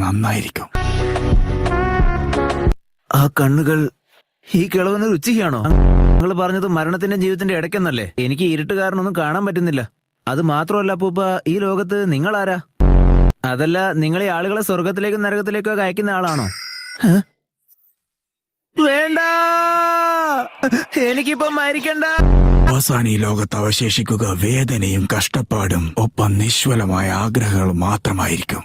നന്നായിരിക്കും. ആ കണ്ണുകൾ ഈ കിളവന് രുചിയാണോ? നിങ്ങൾ പറഞ്ഞത് മരണത്തിന്റെ ജീവിതത്തിന്റെ ഇടയ്ക്കെന്നല്ലേ? എനിക്ക് ഇരുട്ട് കാരണമൊന്നും കാണാൻ പറ്റുന്നില്ല. അത് മാത്രമല്ല അപ്പൂപ്പ, ഈ ലോകത്ത് നിങ്ങൾ ആരാ? അതല്ല, നിങ്ങൾ ഈ ആളുകളെ സ്വർഗത്തിലേക്കും നരകത്തിലേക്കും ഒക്കെ അയക്കുന്ന ആളാണോ? വേണ്ട, എനിക്കിപ്പം മരിക്കണ്ട. അവസാനം ഈ ലോകത്ത് അവശേഷിക്കുക വേദനയും കഷ്ടപ്പാടും ഒപ്പം നിശ്വലമായ ആഗ്രഹങ്ങളും മാത്രമായിരിക്കും.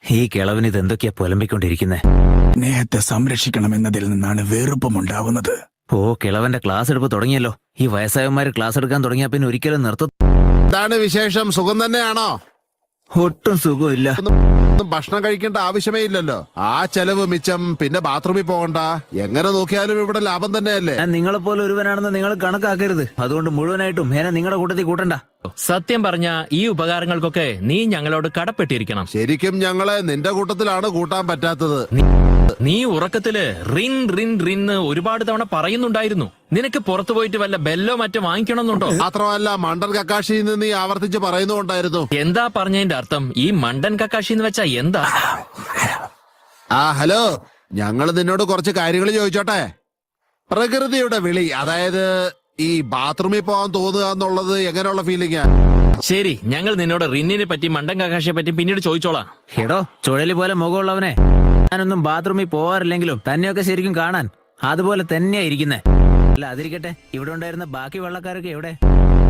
ഈ കിളവന് ഇത് എന്തൊക്കെയാ പുലമ്പിക്കൊണ്ടിരിക്കുന്നേ? സ്നേഹത്തെ സംരക്ഷിക്കണമെന്നതിൽ നിന്നാണ് വെറുപ്പമുണ്ടാവുന്നത്. ഓ, കിളവന്റെ ക്ലാസ് എടുപ്പ് തുടങ്ങിയല്ലോ. ഈ വയസ്സായവന്മാര് ക്ലാസ് എടുക്കാൻ തുടങ്ങിയാ പിന്നെ ഒരിക്കലും നിർത്തും. എന്താണ് വിശേഷം? സുഖം തന്നെയാണോ? ഒട്ടും സുഖമില്ല. ഒന്നും ഭക്ഷണം കഴിക്കേണ്ട ആവശ്യമേ ഇല്ലല്ലോ. ആ ചെലവ് മിച്ചം. പിന്നെ ബാത്റൂമിൽ പോകണ്ട. എങ്ങനെ നോക്കിയാലും ഇവിടെ ലാഭം തന്നെയല്ലേ? ഞാൻ നിങ്ങളെപ്പോലെ ഒരുവനാണെന്ന് നിങ്ങൾ കണക്കാക്കരുത്. അതുകൊണ്ട് മുഴുവനായിട്ടും എന്നെ നിങ്ങളുടെ കൂട്ടത്തിൽ കൂട്ടണ്ട. സത്യം പറഞ്ഞ ഈ ഉപകാരങ്ങൾക്കൊക്കെ നീ ഞങ്ങളോട് കടപ്പെട്ടിരിക്കണം. ശരിക്കും ഞങ്ങളെ നിന്റെ കൂട്ടത്തിലാണ് കൂട്ടാൻ പറ്റാത്തത്. നീ ഉറക്കത്തില് റിൻ റിൻ റിന്ന് ഒരുപാട് തവണ പറയുന്നുണ്ടായിരുന്നു. നിനക്ക് പുറത്തു പോയിട്ട് വല്ല ബെല്ലോ മറ്റോ വാങ്ങിക്കണമെന്നുണ്ടോ? മാത്രമല്ല മണ്ടൻ കക്കാശി എന്ന് നീ ആവർത്തിച്ച് പറയുന്നുണ്ടായിരുന്നു. എന്താ പറഞ്ഞതിന്റെ അർത്ഥം? ഈ മണ്ടൻ കക്കാശി എന്ന് വെച്ചാ എന്താ? ഹലോ, ഞങ്ങൾ നിന്നോട് കുറച്ച് കാര്യങ്ങൾ ചോദിച്ചോട്ടെ. പ്രകൃതിയുടെ വിളി, അതായത് ഈ ബാത്റൂമിൽ പോകാൻ തോന്നുക എന്നുള്ളത് എങ്ങനെയുള്ള ഫീലിംഗാ? ശരി, ഞങ്ങൾ നിന്നോട് റിന്നിനെ പറ്റി മണ്ടൻ കക്കാശിയെ പറ്റി പിന്നീട് ചോദിച്ചോളാം. എടോ, ചുഴലി പോലെ മുഖമുള്ളവനെ, ഞാനൊന്നും ബാത്റൂമിൽ പോവാറില്ലെങ്കിലും തന്നെയൊക്കെ ശരിക്കും കാണാൻ അതുപോലെ തന്നെയാ ഇരിക്കുന്നേ. അല്ല, അതിരിക്കട്ടെ, ഇവിടെ ഉണ്ടായിരുന്ന ബാക്കി വെള്ളക്കാരൊക്കെ എവിടെ?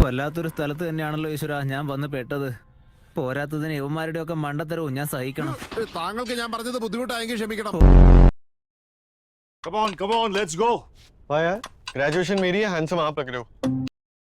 വല്ലാത്തൊരു സ്ഥലത്ത് തന്നെയാണല്ലോ ഈശ്വര ഞാൻ വന്ന് പെട്ടത്. പോരാത്തതിന് യുവന്മാരുടെ ഒക്കെ മണ്ടത്തരവും ഞാൻ സഹിക്കണം. താങ്കൾക്ക് ഞാൻ പറഞ്ഞത് ബുദ്ധിമുട്ടായെങ്കിൽ ക്ഷമിക്കണം. Come on, let's go. वाह यार, ग्रेजुएशन मेरी है, हैंडसम आप लग रहे हो.